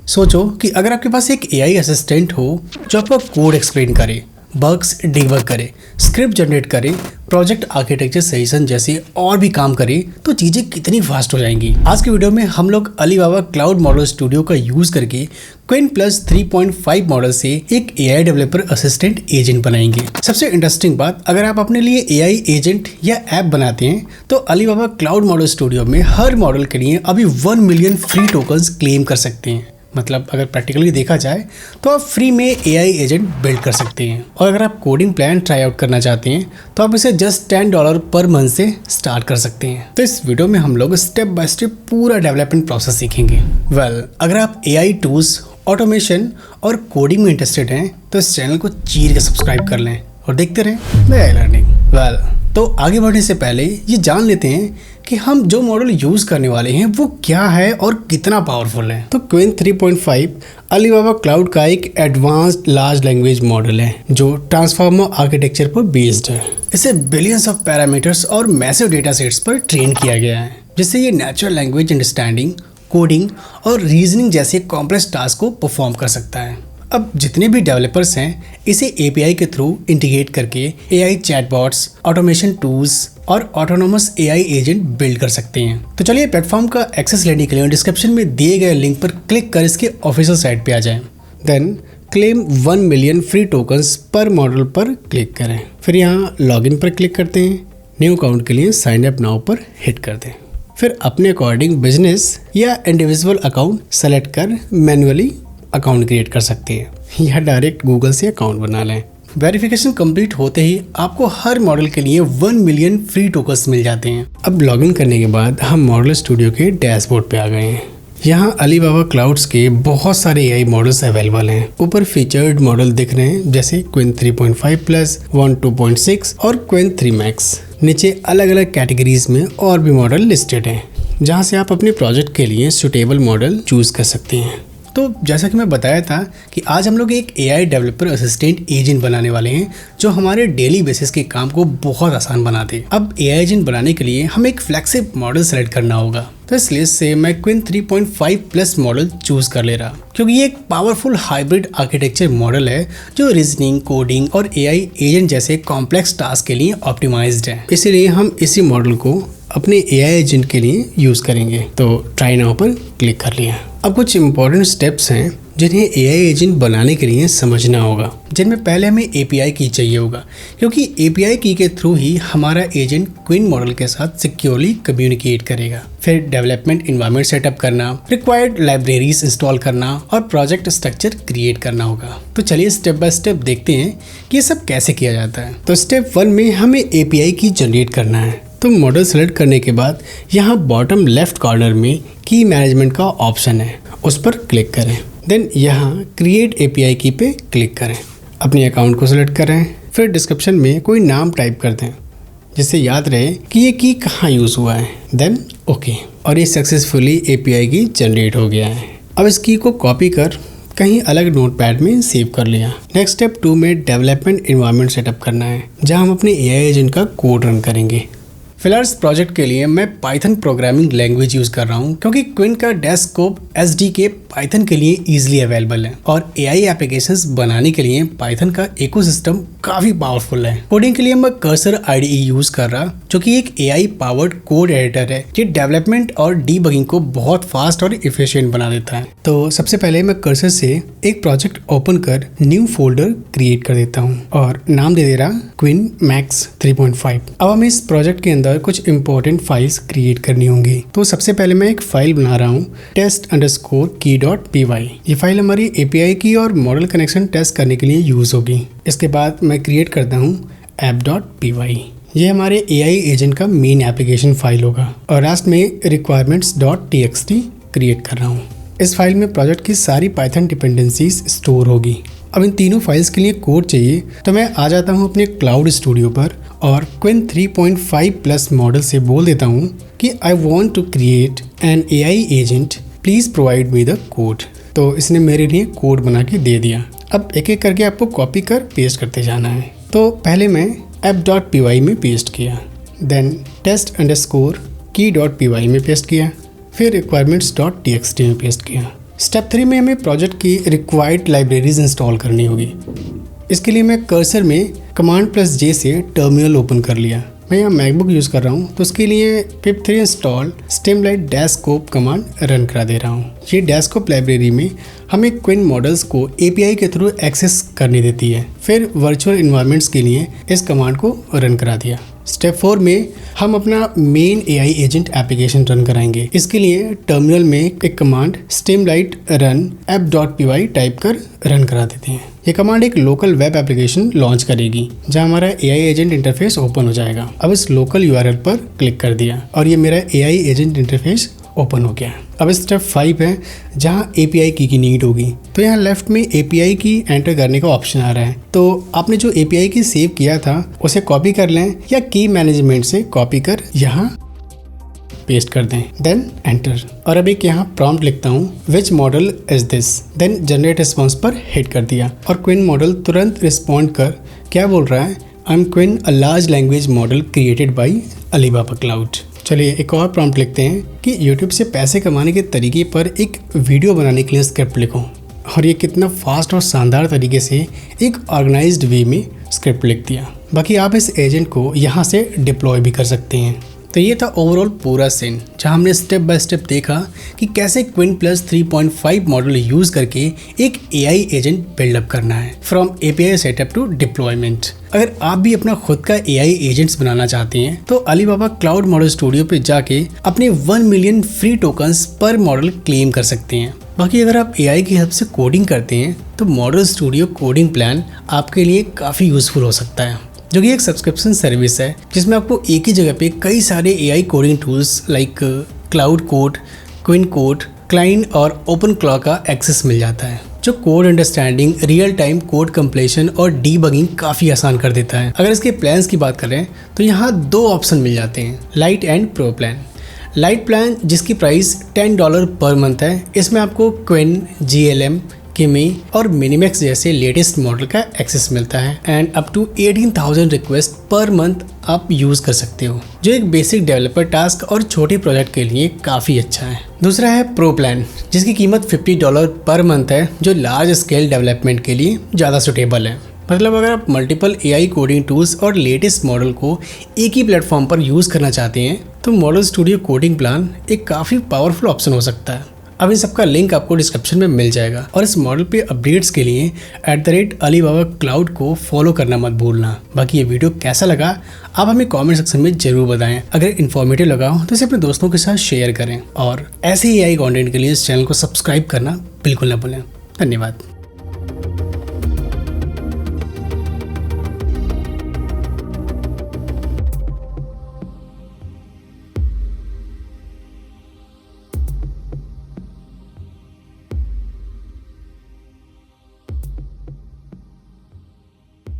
सोचो कि अगर आपके पास एक एआई असिस्टेंट हो जो आपका कोड एक्सप्लेन करे, बग्स डिबग करे, स्क्रिप्ट जनरेट करे, प्रोजेक्ट आर्किटेक्चर सजेशन जैसे और भी काम करे, तो चीज़ें कितनी फास्ट हो जाएंगी। आज के वीडियो में हम लोग अलीबाबा क्लाउड मॉडल स्टूडियो का यूज़ करके क्विन प्लस 3.5 मॉडल से एक एआई डेवलपर असिस्टेंट एजेंट बनाएंगे। सबसे इंटरेस्टिंग बात, अगर आप अपने लिए एआई एजेंट या ऐप बनाते हैं तो अलीबाबा क्लाउड मॉडल स्टूडियो में हर मॉडल के लिए अभी 1 मिलियन फ्री टोकन्स क्लेम कर सकते हैं। मतलब अगर प्रैक्टिकली देखा जाए तो आप फ्री में एआई एजेंट बिल्ड कर सकते हैं। और अगर आप कोडिंग प्लान ट्राई आउट करना चाहते हैं तो आप इसे जस्ट $10 पर मंथ से स्टार्ट कर सकते हैं। तो इस वीडियो में हम लोग स्टेप बाय स्टेप पूरा डेवलपमेंट प्रोसेस सीखेंगे। अगर आप एआई टूल्स, ऑटोमेशन और कोडिंग में इंटरेस्टेड हैं तो इस चैनल को चीर के सब्सक्राइब कर लें और देखते रहें एआई लर्निंग। तो आगे बढ़ने से पहले ये जान लेते हैं कि हम जो मॉडल यूज़ करने वाले हैं वो क्या है और कितना पावरफुल है। तो क्विन 3.5 अलीबाबा क्लाउड का एक एडवांस्ड लार्ज लैंग्वेज मॉडल है जो ट्रांसफॉर्मर आर्किटेक्चर पर बेस्ड है। इसे बिलियंस ऑफ पैरामीटर्स और मैसिव डेटा सेट्स पर ट्रेन किया गया है, जिससे ये नेचुरल लैंग्वेज अंडरस्टैंडिंग, कोडिंग और रीजनिंग जैसे कॉम्प्लेक्स टास्क को परफॉर्म कर सकता है। अब जितने भी डेवलपर्स हैं इसे एपीआई के थ्रू इंटीग्रेट करके एआई चैटबॉट्स, ऑटोमेशन टूल्स और ऑटोनोमस एआई एजेंट बिल्ड कर सकते हैं। तो चलिए प्लेटफॉर्म का एक्सेस लेने के लिए डिस्क्रिप्शन में दिए गए लिंक पर क्लिक कर इसके ऑफिशियल साइट पे आ जाएं। Then claim 1 million free tokens पर मॉडल पर क्लिक करें। फिर यहाँ लॉगिन पर क्लिक करते हैं। न्यू अकाउंट के लिए साइन अप नाउ पर हिट कर दें। फिर अपने अकॉर्डिंग बिजनेस या इंडिविजुअल अकाउंट सेलेक्ट कर मैन्युअली अकाउंट क्रिएट कर सकते हैं या डायरेक्ट गूगल से अकाउंट बना लें। वेरिफिकेशन कंप्लीट होते ही आपको हर मॉडल के लिए 1 मिलियन फ्री टोकन्स मिल जाते हैं। अब लॉगिन करने के बाद हम मॉडल स्टूडियो के डैशबोर्ड पे आ गए हैं। यहाँ अलीबाबा क्लाउड्स के बहुत सारे एआई मॉडल्स अवेलेबल हैं। ऊपर फीचर्ड मॉडल दिख रहे हैं जैसे क्विन 3.5 प्लस, 1.2.6 और क्विन 3 मैक्स। नीचे अलग अलग कैटेगरीज में और भी मॉडल लिस्टेड हैं जहाँ से आप अपने प्रोजेक्ट के लिए सुटेबल मॉडल चूज कर सकते हैं। तो जैसा कि मैं बताया था कि आज हम लोग एक एआई डेवलपर असिस्टेंट एजेंट बनाने वाले हैं जो हमारे डेली बेसिस के काम को बहुत आसान बना दे। अब एआई एजेंट बनाने के लिए हमें एक फ्लेक्सिबल मॉडल सेलेक्ट करना होगा। तो इस लिस्ट से मैं क्विन 3.5 प्लस मॉडल चूज कर ले रहा क्योंकि ये एक पावरफुल हाइब्रिड आर्किटेक्चर मॉडल है जो रीजनिंग, कोडिंग और एआई एजेंट जैसे कॉम्प्लेक्स टास्क के लिए ऑप्टिमाइज्ड है। इसीलिए हम इसी मॉडल को अपने एआई एजेंट के लिए यूज करेंगे। तो ट्राई नाउ पर क्लिक कर लिया। अब कुछ इंपॉर्टेंट स्टेप्स हैं जिन्हें एआई एजेंट बनाने के लिए समझना होगा, जिनमें पहले हमें एपीआई की चाहिए होगा क्योंकि एपीआई की के थ्रू ही हमारा एजेंट क्विन मॉडल के साथ सिक्योरली कम्युनिकेट करेगा। फिर डेवलपमेंट एनवायरनमेंट सेटअप करना, रिक्वायर्ड लाइब्रेरीज इंस्टॉल करना और प्रोजेक्ट स्ट्रक्चर क्रिएट करना होगा। तो चलिए स्टेप बाय स्टेप देखते हैं कि ये सब कैसे किया जाता है। तो स्टेप 1 में हमें एपीआई की जनरेट करना है। तो मॉडल सेलेक्ट करने के बाद यहाँ बॉटम लेफ्ट कॉर्नर में की मैनेजमेंट का ऑप्शन है, उस पर क्लिक करें। देन यहाँ क्रिएट एपीआई की पे क्लिक करें। अपने अकाउंट को सिलेक्ट करें। फिर डिस्क्रिप्शन में कोई नाम टाइप कर दें जिससे याद रहे कि ये की कहाँ यूज़ हुआ है। देन ओके, और ये सक्सेसफुली एपीआई की जनरेट हो गया है। अब इस की को कॉपी कर कहीं अलग नोटपैड में सेव कर लिया। नेक्स्ट स्टेप 2 में डेवलपमेंट एनवायरनमेंट सेटअप करना है जहाँ हम अपने एआई एजेंट का कोड रन करेंगे। फिलहाल इस प्रोजेक्ट के लिए मैं पाइथन प्रोग्रामिंग लैंग्वेज यूज़ कर रहा हूँ क्योंकि क्विन का डेस्कटॉप एसडीके पाइथन के लिए इजीली अवेलेबल है और एआई एप्लीकेशंस बनाने के लिए पाइथन का इकोसिस्टम काफ़ी पावरफुल है। कोडिंग के लिए मैं कर्सर आईडीई यूज़ कर रहा जो कि एक एआई पावर्ड कोड एडिटर है। ये डेवलपमेंट और डीबगिंग को बहुत फास्ट और इफिशिएंट बना देता है। तो सबसे पहले मैं कर्सर से एक प्रोजेक्ट ओपन कर न्यू फोल्डर क्रिएट कर देता हूँ और नाम दे दे रहा क्विन मैक्स 3.5। अब हमें इस प्रोजेक्ट के अंदर कुछ इंपॉर्टेंट फाइल्स क्रिएट करनी होंगी। तो सबसे पहले मैं एक फाइल बना रहा हूँ test_key.py। ये फाइल हमारी एपीआई की और मॉडल कनेक्शन टेस्ट करने के लिए यूज होगी। इसके बाद मैं क्रिएट करता हूँ app.py। ये हमारे एआई एजेंट का मेन एप्लीकेशन फाइल होगा। और लास्ट में requirements.txt क्रिएट कर रहा हूँ। इस फाइल में प्रोजेक्ट की सारी पाइथन डिपेंडेंसीज स्टोर होगी। अब इन तीनों फाइल्स के लिए कोड चाहिए तो मैं आ जाता हूँ अपने क्लाउड स्टूडियो पर और क्विन 3.5 प्लस मॉडल से बोल देता हूँ कि I want to create an AI agent, please provide me the code. तो इसने मेरे लिए कोड बना के दे दिया। अब एक एक करके आपको कॉपी कर पेस्ट करते जाना है। तो पहले मैं app.py में पेस्ट किया, देन test_key.py में पेस्ट किया, फिर requirements.txt में पेस्ट किया। स्टेप 3 में हमें प्रोजेक्ट की रिक्वायर्ड लाइब्रेरीज इंस्टॉल करनी होगी। इसके लिए मैं कर्सर में Command+J से टर्मिनल ओपन कर लिया। मैं यहाँ मैकबुक यूज़ कर रहा हूँ तो उसके लिए pip3 इंस्टॉल स्टेमलाइट डैशस्कोप कमांड रन करा दे रहा हूँ। ये डैशस्कोप लाइब्रेरी में हमें क्विन मॉडल्स को API के थ्रू एक्सेस करने देती है। फिर वर्चुअल इन्वायरमेंट्स के लिए इस कमांड को रन करा दिया। स्टेप 4 में हम अपना main AI agent application run कराएंगे। इसके लिए टर्मिनल में एक कमांड स्टेमलाइट रन app.py टाइप कर रन करा देते हैं। ये कमांड एक लोकल वेब एप्लीकेशन लॉन्च करेगी जहां हमारा AI एजेंट इंटरफेस ओपन हो जाएगा। अब इस लोकल URL पर क्लिक कर दिया और ये मेरा AI एजेंट इंटरफेस ओपन हो गया। अब स्टेप 5 है जहां API की नीड होगी। तो यहाँ लेफ्ट में API की एंटर करने का ऑप्शन आ रहा है। तो आपने जो API की सेव किया था उसे कॉपी कर लें या की मैनेजमेंट से कॉपी कर यहाँ पेस्ट कर दें, देन एंटर। और अब एक यहाँ प्रॉम्प्ट लिखता हूँ which model is this, then generate response पर हिट कर दिया और क्विन मॉडल तुरंत रिस्पॉन्ड कर क्या बोल रहा है, I am Qwen a large language model created by Alibaba Cloud. चलिए एक और प्रॉम्प्ट लिखते हैं कि YouTube से पैसे कमाने के तरीके पर एक वीडियो बनाने के लिए स्क्रिप्ट लिखो। और ये कितना फास्ट और शानदार तरीके से एक ऑर्गेनाइज्ड वे में स्क्रिप्ट लिख दिया। बाकी आप इस एजेंट को यहाँ से डिप्लॉय भी कर सकते हैं। तो ये था ओवरऑल पूरा सीन जहाँ हमने स्टेप बाय स्टेप देखा कि कैसे QuinPlus 3.5 मॉडल यूज़ करके एक AI एजेंट बिल्डअप करना है from API setup to deployment. अगर आप भी अपना खुद का AI एजेंट्स बनाना चाहते हैं तो अलीबाबा क्लाउड मॉडल स्टूडियो पे जाके अपने 1 मिलियन फ्री टोकन्स पर मॉडल क्लेम कर सकते हैं। बाकी अगर आप AI की हेल्प से कोडिंग करते हैं तो मॉडल स्टूडियो कोडिंग प्लान आपके लिए काफ़ी यूज़फुल हो सकता है, जो कि एक सब्सक्रिप्शन सर्विस है जिसमें आपको एक ही जगह पे कई सारे AI coding tools like Claude Code, Qwen Code, Cline और ओपन क्लॉ का एक्सेस मिल जाता है, जो code understanding, real time code completion और डीबगिंग काफ़ी आसान कर देता है। अगर इसके प्लान्स की बात करें तो यहाँ 2 ऑप्शन मिल जाते हैं, light and pro plan. Light plan जिसकी प्राइस $10 पर मंथ है, इसमें आपको क्विन, GLM, किमी और मिनिमैक्स जैसे लेटेस्ट मॉडल का एक्सेस मिलता है and up to 18,000 request per month आप यूज़ कर सकते हो, जो एक बेसिक डेवलपर टास्क और छोटे प्रोजेक्ट के लिए काफ़ी अच्छा है। दूसरा है प्रो प्लान जिसकी कीमत $50 पर मंथ है, जो लार्ज स्केल डेवलपमेंट के लिए ज़्यादा सुटेबल है। मतलब अगर आप मल्टीपल AI कोडिंग टूल्स और लेटेस्ट मॉडल को एक ही प्लेटफॉर्म पर यूज़ करना चाहते हैं तो मॉडल स्टूडियो कोडिंग प्लान एक काफ़ी पावरफुल ऑप्शन हो सकता है। अब इन सबका लिंक आपको डिस्क्रिप्शन में मिल जाएगा और इस मॉडल पे अपडेट्स के लिए @अलीबाबा क्लाउड को फॉलो करना मत भूलना। बाकी ये वीडियो कैसा लगा आप हमें कमेंट सेक्शन में जरूर बताएं। अगर इन्फॉर्मेटिव लगा हो तो इसे अपने दोस्तों के साथ शेयर करें और ऐसे ही AI कंटेंट के लिए इस चैनल को सब्सक्राइब करना बिल्कुल ना भूलें। धन्यवाद।